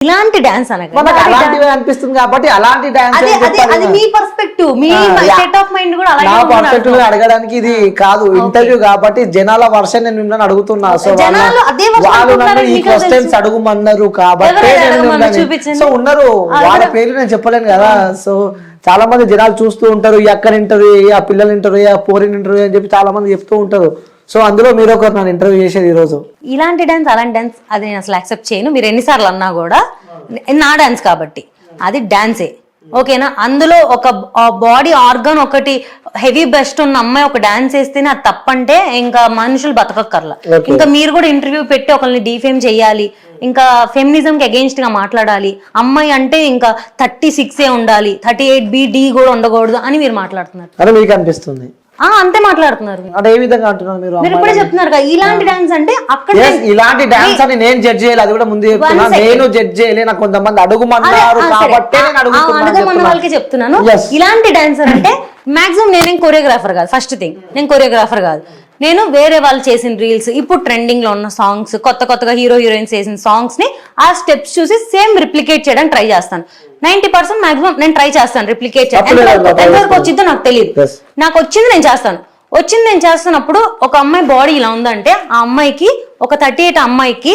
ఇలాంటి డాన్స్ అలాంటివి అనిపిస్తుంది కాబట్టి అలాంటి డాన్స్ అది మీ పర్స్పెక్టివ్, మీ స్టేట్ ఆఫ్ మైండ్ కూడా నా పర్స్పెక్టివ్ అడగడానికి ఇది కాదు ఇంటర్వ్యూ కాబట్టి జనాల వర్షన్ నేను మిమ్మల్ని అడుగుతున్నా. సో వాళ్ళు నన్ను ఈ క్వశ్చన్స్ అడుగుమన్నారు కాబట్టి సో ఉన్నారు వాళ్ళ పేర్లు నేను చెప్పలేను కదా. సో చాలా మంది జనాలు చూస్తూ ఉంటారు, ఎక్కడ ఇంటర్వ్యూ, ఆ పిల్లలు ఇంటర్వ్యూ, ఆ పోరిన్ ఇంటర్వ్యూ అని చెప్పి చాలా మంది చెప్తూ ఉంటారు. సో అందులో మీరు ఒకరు నన్ను ఇంటర్వ్యూ చేసేది ఈ రోజు. ఇలాంటి డాన్స్ అలాంటి డాన్స్ అది నేను అసలు యాక్సెప్ట్ చేయను. మీరు ఎన్నిసార్లు అన్నా కూడా నా డాన్స్ కాబట్టి అది డాన్సే, ఓకేనా. అందులో ఒక బాడీ ఆర్గన్ ఒకటి హెవీ బెస్ట్ ఉన్న అమ్మాయి ఒక డాన్స్ వేస్తేనే అది తప్పంటే ఇంకా మనుషులు బతకక్కర్లా. ఇంకా మీరు కూడా ఇంటర్వ్యూ పెట్టి ఒకరిని డిఫేమ్ చేయాలి, ఇంకా ఫెమినిజం కి అగేన్స్ట్ గా మాట్లాడాలి, అమ్మాయి అంటే ఇంకా 36 ఉండాలి, 38B కూడా ఉండకూడదు అని మీరు మాట్లాడుతున్నారు. అదే మీకు అనిపిస్తుంది? అంతే మాట్లాడుతున్నారు. అంటే ఏ విధంగా అంటున్నారు మీరు? మీరు ఇప్పుడే చెప్తున్నారు కదా ఇలాంటి డాన్స్ అంటే అక్కడ ఇలాంటి డాన్స్ అని నేను జడ్జ్ చేయాలి, అది కూడా ముందు చెప్తున్నా. నేను జడ్జ్ చేయలే, నాకు కొంతమంది అడుగుమన్నారు కాబట్టి అడగమన్న వాళ్ళకి చెప్తున్నాను. ఇలాంటి డాన్సర్ అంటే మాక్సిమం నేనేం కొరియోగ్రాఫర్ కాదు. ఫస్ట్ థింగ్ నేను కొరియోగ్రాఫర్ కాదు, నేను వేరే వాళ్ళు చేసిన రీల్స్, ఇప్పుడు ట్రెండింగ్ లో ఉన్న సాంగ్స్, కొత్తగా హీరోయిన్స్ చేసిన సాంగ్స్ ని ఆ స్టెప్స్ చూసి సేమ్ రిప్లికేట్ చేయడానికి ట్రై చేస్తాను. 90% మాక్సిమం నేను ట్రై చేస్తాను రిప్లికేట్ చేయడం. ఎంతవరకు వచ్చిందో నాకు తెలియదు, నాకు వచ్చింది నేను చేస్తాను. నేను చేస్తున్నప్పుడు ఒక అమ్మాయి బాడీ ఇలా ఉందంటే ఆ అమ్మాయికి ఒక 38 అమ్మాయికి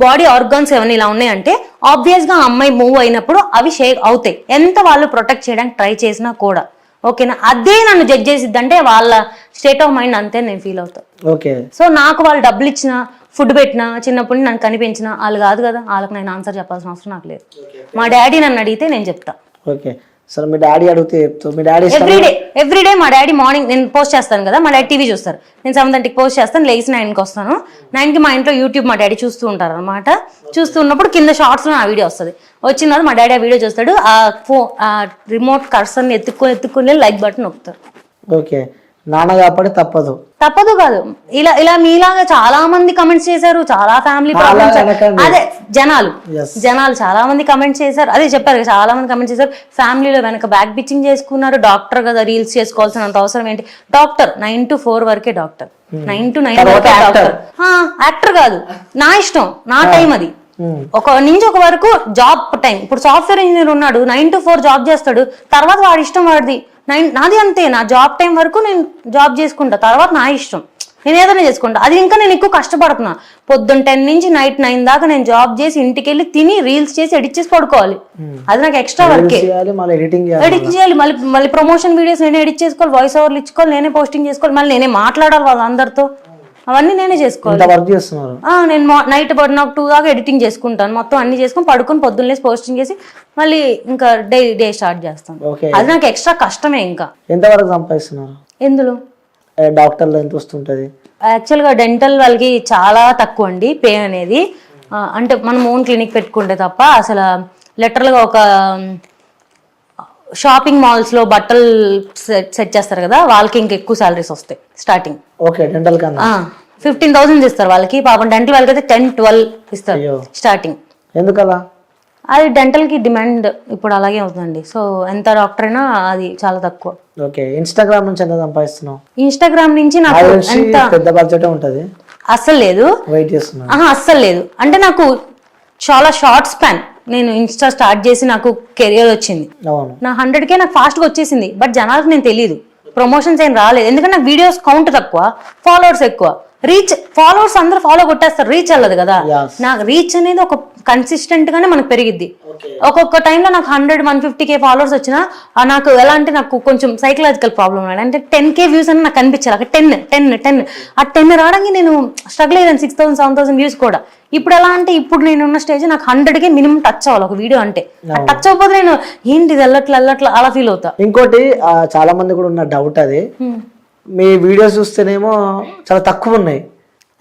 బాడీ ఆర్గాన్స్ ఏమైనా ఇలా ఉన్నాయంటే ఆబ్వియస్ గా ఆ అమ్మాయి మూవ్ అయినప్పుడు అవి షేక్ అవుతాయి, ఎంత వాళ్ళు ప్రొటెక్ట్ చేయడానికి ట్రై చేసినా కూడా, ఓకేనా. అదే నన్ను జడ్జ్ చేసిద్ది అంటే వాళ్ళ స్టేట్ ఆఫ్ మైండ్ అంతే నేను ఫీల్ అవుతాను. సో నాకు వాళ్ళు డబ్బులు ఇచ్చిన, ఫుడ్ పెట్టినా, చిన్నప్పుడు నన్ను కనిపించిన వాళ్ళు కాదు కదా, వాళ్ళకి నేను ఆన్సర్ చెప్పాల్సిన అవసరం నాకు లేదు. మా డాడీ నన్ను అడిగితే నేను చెప్తా. ఓకే సరే, మీ డాడీ అడిగితే చెప్తా. మీ డాడీ ఎవ్రీడే మా డాడీ మార్నింగ్ నేను పోస్ట్ చేస్తాను కదా, మా డాడీ టీవీ చూస్తారు, నేను 7:30కి పోస్ట్ చేస్తాను, లేచి 9కి వస్తాను. 9కి మా ఇంట్లో యూట్యూబ్ మా డాడీ చూస్తూ ఉంటారు అనమాట. చూస్తూ ఉన్నప్పుడు కింద షార్ట్స్ లో ఆ వీడియో వస్తుంది. వచ్చిన తర్వాత మా డాడీ ఆ వీడియో చూస్తాడు, ఆ రిమోట్ కర్సర్ని ఎత్తుకొని లైక్ బటన్ నొక్కుతారు. ఓకే, నాన్న కాబట్టి తప్పదు కాదు. ఇలా మీలాగా చాలా మంది కమెంట్స్ చేశారు, చాలా ఫ్యామిలీ ప్రాబ్లమ్స్, అదే జనాలు చాలా మంది కమెంట్స్ చేశారు. అదే చెప్పారు చాలా మంది కమెంట్స్ చేశారు, ఫ్యామిలీలో వెనక బ్యాక్ బిచ్చింగ్ చేసుకున్నారు. డాక్టర్ కదా, రీల్స్ చేసుకోవాల్సినంత అవసరం ఏంటి? డాక్టర్ 9 to 4 వరకే డాక్టర్, 9 to 9 వరకే డాక్టర్. యాక్టర్ కాదు, నా ఇష్టం, నా టైం అది. ఒక నుంచి ఒక వరకు జాబ్ టైం. ఇప్పుడు సాఫ్ట్వేర్ ఇంజనీర్ ఉన్నాడు, 9 to 4 జాబ్ చేస్తాడు, తర్వాత వాడి ఇష్టం వాడిది. నాది అంతే, నా జాబ్ టైం వరకు నేను జాబ్ చేసుకుంటా, తర్వాత నా ఇష్టం, నేను ఏదైనా చేసుకుంటా. అది ఇంకా నేను ఎక్కువ కష్టపడుతున్నా. పొద్దున్న 10 నుంచి నైట్ 9 దాకా నేను జాబ్ చేసి ఇంటికి వెళ్ళి తిని రీల్స్ చేసి ఎడిట్ చేసి పడుకోవాలి. అది నాకు ఎక్స్ట్రా వర్కే. ఎడిట్ చేయాలి, మళ్ళీ ప్రమోషన్ వీడియోస్ నేనే ఎడిట్ చేసుకోవాలి, వాయిస్ ఓవర్లు ఇచ్చుకోవాలి, నేనే పోస్టింగ్ చేసుకోవాలి, మళ్ళీ నేనే మాట్లాడాలి వాళ్ళందరితో, అవన్నీ నేనే చేసుకోవాలి. నేను నైట్ నాకు 2 దాకా ఎడిటింగ్ చేసుకుంటాను, మొత్తం అన్ని చేసుకుని పడుకొని పొద్దున్న లేసి పోస్టింగ్ చేసి మళ్ళీ ఇంకా డే స్టార్ట్ చేస్తాను. అది నాకు ఎక్స్ట్రా కష్టమే. ఇంకా ఎంతవరకు సంపాదిస్తున్నారు? ఎందులో? డాక్టర్లో ఎంత వస్తుంటది? యాక్చువల్గా డెంటల్ వాళ్ళకి చాలా తక్కువ అండి పే అనేది. అంటే మనం ఓన్ క్లినిక్ పెట్టుకుంటే తప్ప అసలు లిటరల్గా ఒక షాపింగ్ మాల్స్ లో బట్టలు సెట్ చేస్తారు కదా, వాళ్ళకి ఇంకా ఎక్కువ సాలరీస్ వస్తాయి స్టార్టింగ్. ఓకే, డెంటల్ కన్నా 15,000 ఇస్తారు వాళ్ళకి. పాపం డెంటల్ వాళ్ళకి అయితే 10-12 ఇస్తారు స్టార్టింగ్. ఎందుకలా? అది డెంటల్ కి డిమాండ్ ఇప్పుడు అలాగే అవుతుందండి. సో ఎంత డాక్టర్ అయినా అది చాలా తక్కువ. ఓకే, ఇన్స్టాగ్రామ్ నుంచి ఎంత సంపాదిస్తున్నావు? ఇన్స్టాగ్రామ్ నుంచి నాకు ఎంత పెద్ద బడ్జెట్ ఉంటది? అస్సలు లేదు, వెయిట్ చేస్తున్నా. అస్సలు లేదు. అంటే నాకు చాలా షార్ట్ స్పాన్, నేను ఇన్స్టా స్టార్ట్ చేసి నాకు కెరియర్ వచ్చింది, నా 100K నాకు ఫాస్ట్ గా వచ్చేసింది. బట్ జనాలకు నేను తెలియదు, ప్రమోషన్స్ ఏం రాలేదు. ఎందుకంటే నాకు వీడియోస్ కౌంట్ తక్కువ, ఫాలోవర్స్ ఎక్కువ. రీచ్, ఫాలోవర్స్ అందరూ ఫాలో కొట్టేస్తారు, రీచ్ వెళ్ళదు కదా. నాకు రీచ్ అనేది ఒక కన్సిస్టెంట్ గానే మనకు పెరిగిద్ది. ఒక్కొక్క టైంలో నాకు 100-150K ఫాలోవర్స్ వచ్చినా నాకు ఎలా అంటే నాకు కొంచెం సైకలాజికల్ ప్రాబ్లం ఉన్నాడు. అంటే 10K వ్యూస్ అని నాకు కనిపించాలి, అక్కడ 10 ఆ 10 రావడానికి నేను స్ట్రగుల్ అయ్యాను. 6,000-7,000 వ్యూస్ కూడా. ఇప్పుడు ఎలా అంటే ఇప్పుడు నేను ఉన్న స్టేజ్ నాకు 100K మినిమం టచ్ అవ్వాలి ఒక వీడియో. అంటే టచ్ అవ్వకపోతే నేను ఏంటి వెళ్ళట్లా అలా ఫీల్ అవుతా. ఇంకోటి చాలా మంది కూడా ఉన్న డౌట్, అది మీ వీడియోస్ చూస్తేనేమో చాలా తక్కువ ఉన్నాయి.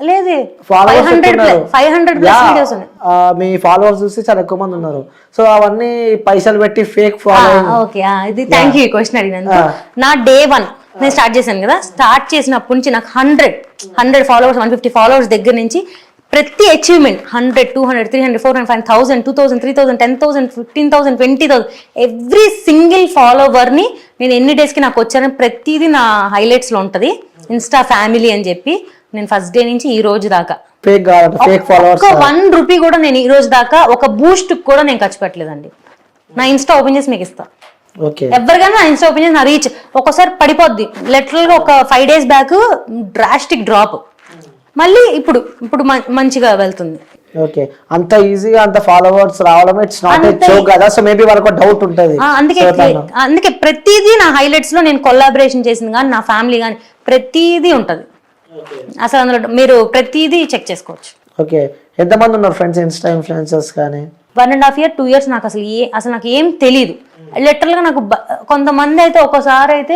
లేదు, 500+ వీడియోస్ ఉన్నాయి. మీ ఫాలోవర్స్ చూస్తే చాలా ఎక్కువ మంది ఉన్నారు. సో అవన్నీ పైసలు పెట్టి ఫేక్ ఫాలోయింగ్. ఓకే, ఇది థ్యాంక్ యూ ఈ క్వశ్చన్ అడిగినందుకు. నా Day 1 నేను స్టార్ట్ చేశాను కదా, స్టార్ట్ చేసినప్పటి నుంచి నాకు 100 ఫాలోవర్స్, 150 ఫాలోవర్స్ దగ్గర నుంచి ప్రతి అచీవ్మెంట్ 100, 200, 300, 400, 5,000, 2,000, 3,000, 10,000, 15,000, 20,000 ఎవ్రీ సింగిల్ ఫాలోవర్ ని నేను ఎన్ని డేస్ కి నాకు వచ్చానని ప్రతిదీ నా హైలైట్స్ లో ఉంటది. ఇన్స్టా ఫ్యామిలీ అని చెప్పి నేను ఫస్ట్ డే నుంచి ఈ రోజు దాకా ఫేక్ కావాలంటే ఫేక్ ఫాలోవర్స్ ఒక్క 1 రూపీ కూడా నేను ఈ రోజు దాకా ఒక బూస్ట్ కూడా నేను ఖర్చు పెట్టలేదండి. నా ఇన్స్టా ఓపెన్ చేసి మీకు ఇస్తా. ఓకే ఎవరికైనా నా ఇన్స్టా ఓపెన్ చేసి నా రీచ్ ఒక్కోసారి పడిపోద్ది. లిటరల్ గా ఒక 5 days బ్యాక్ డ్రాస్టిక్ డ్రాప్, మళ్ళీ ఇప్పుడు మంచిగా వెళ్తుంది. ఓకే, అంత ఈజీగా అంత ఫాలోవర్స్ రావడం ఇట్స్ నాట్ ఏ జోక్ కదా. సో మేబీ వాళ్ళకి డౌట్ ఉంటది. అందుకే ప్రతిదీ నా హైలైట్స్ లో నేను కొలాబరేషన్ చేసింది కానీ నా ఫ్యామిలీ కానీ ప్రతిదీ ఉంటది. అసలు అందులో మీరు ప్రతిదీ చెక్ చేసుకోవచ్చు. ఓకే, ఎంతమంది ఉన్నారు ఫ్రెండ్స్ ఇన్స్టా ఇన్ఫ్లుయెన్సర్స్ కానీ? 1.5 year 2 years నాకు అసలు నాకు ఏం తెలియదు. లిటరల్ గా నాకు కొంతమంది అయితే ఒక్కోసారి అయితే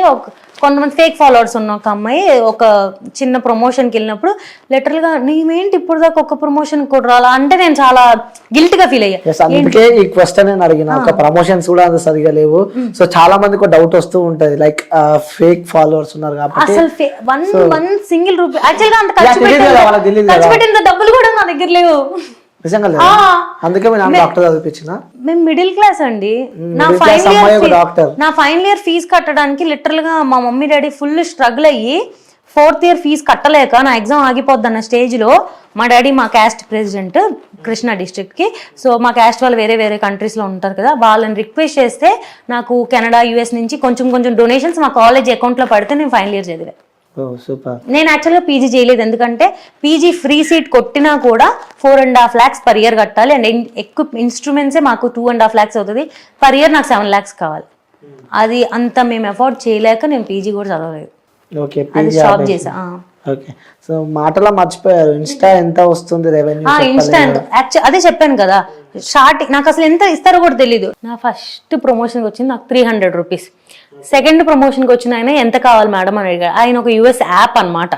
కొంతమంది ఫేక్ ఫాలోవర్స్ ఉన్న ఒక అమ్మాయి ఒక చిన్న ప్రమోషన్కి వెళ్ళినప్పుడు లిటరల్ గా నీవేంటి ఇప్పుడు దాకా ఒక ప్రమోషన్ కూడా రాలా అంటే నేను చాలా గిల్ట్ గా ఫీల్ అయ్యా. అందుకే ఈ క్వశ్చన్ నేను అడిగిన. ఒక ప్రమోషన్స్ కూడా అంత సరిగా లేవు. సో చాలా మందికి డౌట్ వస్తూ ఉంటది లైక్ ఫేక్ ఫాలోవర్స్ ఉన్నారు కాబట్టి. అసలు వన్ సింగిల్ రూపీ యాక్చువల్ గా అంత ఖర్చు పెట్టిన డబ్బులు కూడా నా దగ్గర లేవు. నిజంగా అందుకే డాక్టర్ చదివించిన. మేము మిడిల్ క్లాస్ అండి. నా ఫైనల్ ఇయర్ ఫీజు కట్టడానికి లిటరల్ గా మా మమ్మీ డాడీ ఫుల్ స్ట్రగుల్ అయ్యి 4th year ఫీజు కట్టలేక నా ఎగ్జామ్ ఆగిపోద్ది అన్న స్టేజ్ లో మా డాడీ మా క్యాస్ట్ ప్రెసిడెంట్ కృష్ణా డిస్ట్రిక్ట్ కి. సో మా క్యాస్ట్ వాళ్ళు వేరే వేరే కంట్రీస్ లో ఉంటారు కదా, వాళ్ళని రిక్వెస్ట్ చేస్తే నాకు కెనడా US నుంచి కొంచెం డొనేషన్స్ మా కాలేజ్ అకౌంట్ లో పడితే నేను ఫైనల్ ఇయర్ చదివా. నేను యాక్చువల్గా పీజీ చేయలేదు, ఎందుకంటే పీజీ ఫ్రీ సీట్ కొట్టినా కూడా 4.5 lakhs per year కట్టాలి. అండ్ ఎక్కువ ఇన్స్ట్రుమెంట్సే మాకు 2.5 lakhs అవుతుంది per year. నాకు 7 lakhs కావాలి. అది అంత మేము అఫోర్డ్ చేయలేక నేను పీజీ కూడా చదవలేదు. అది స్టాప్ చేసా. ఓకే, సో మాటలా మర్చిపోయారు ఇన్స్టా ఎంత వస్తుంది రెవెన్యూ? ఇన్స్టా అదే చెప్పాను కదా, స్టార్టింగ్ నాకు అసలు ఎంత ఇస్తారో కూడా తెలీదు. నా ఫస్ట్ ప్రమోషన్కి వచ్చింది నాకు 300 rupees. సెకండ్ ప్రమోషన్కి వచ్చిన ఆయన ఎంత కావాలి మేడం అని అడిగాడు. ఆయన ఒక US యాప్ అనమాట,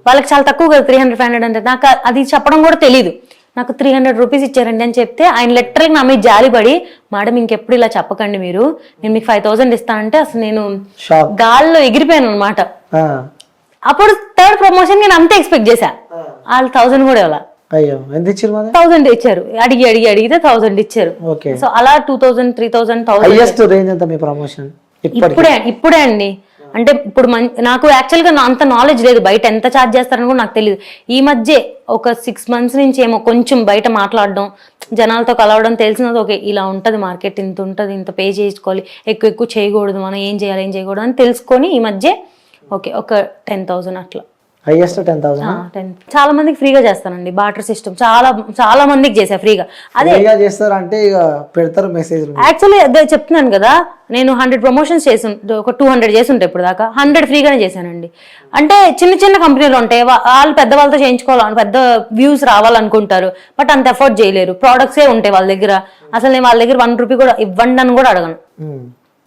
వాళ్ళకి చాలా తక్కువ కదా 300-500 అంటే. నాకు అది చెప్పడం కూడా తెలీదు. నాకు 300 rupees ఇచ్చారండి అని చెప్తే ఆయన లిటరల్గా నా మీద జాలిపడి, మేడం ఇంకెప్పుడు ఇలా చెప్పకండి మీరు, నేను మీకు 5,000 ఇస్తానంటే అసలు నేను గాల్లో ఎగిరిపోయాను అనమాట. అప్పుడు థర్డ్ ప్రమోషన్ నేను అంతే ఎక్స్పెక్ట్ చేశా. వాళ్ళు 1000 కూడా ఇవ్వాల. అయ్యో, ఎంత ఇచ్చారు? 1000 ఇచ్చారు. అడిగితే 1000 ఇచ్చారు. సో అలా 2000, 3000, 1000. ఇప్పుడే అండి. అంటే ఇప్పుడు నాకు యాక్చువల్ గా అంత నాలెడ్జ్ లేదు, బయట ఎంత ఛార్జ్ చేస్తారని కూడా నాకు తెలియదు. ఈ మధ్య ఒక 6 months నుంచి ఏమో కొంచెం బయట మాట్లాడడం, జనాలతో కలవడం తెలిసినది. ఓకే, ఇలా ఉంటది మార్కెట్, ఇంత ఉంటది, ఇంత పే చేసుకోవాలి, ఎక్కువ చేయకూడదు, మనం ఏం చేయకూడదు అని తెలుసుకొని ఈ మధ్య ఓకే ఒక 10,000 అట్లా. హైయెస్ట్ 10,000. చాలా మందికి ఫ్రీగా చేస్తానండి, బార్టర్ సిస్టమ్ చాలా మందికి చేసా ఫ్రీగా. అదే చేస్తారంటే ఇక పెడతారు మెసేజ్. యాక్చువల్లీ అదే చెప్తున్నాను కదా, నేను 100 ప్రమోషన్స్ చేసి ఒక 200 చేసి ఉంటాయి ఇప్పుడు దాకా. 100 ఫ్రీగానే చేశానండి. అంటే చిన్న కంపెనీలు ఉంటాయి, వాళ్ళు పెద్దవాళ్ళతో చేయించుకోవాలి, పెద్ద వ్యూస్ రావాలనుకుంటారు, బట్ అంత ఎఫోర్డ్ చేయలేరు. ప్రోడక్ట్సే ఉంటాయి వాళ్ళ దగ్గర. అసలు నేను వాళ్ళ దగ్గర 1 రూపీ కూడా ఇవ్వండి అని కూడా అడగను.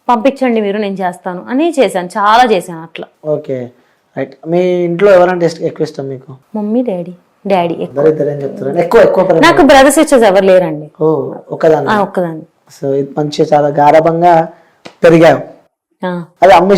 పంపించండి మీరు, నేను చేస్తాను అని చేశాను, చాలా చేశాను అట్లా. Okay, right. మీ ఇంట్లో ఎవరంటే ఎక్కువ ఇష్టం మీకు? మమ్మీ, డాడీ ఎక్కువ. నాకు బ్రదర్స్ సిస్టర్స్ ఎవరు లేరండి. ఒక్కదాన్ని. ఒక్కదాన్ని. సో ఇది మంచిగా చాలా గారాబంగా పెరిగావు. అది అమ్మ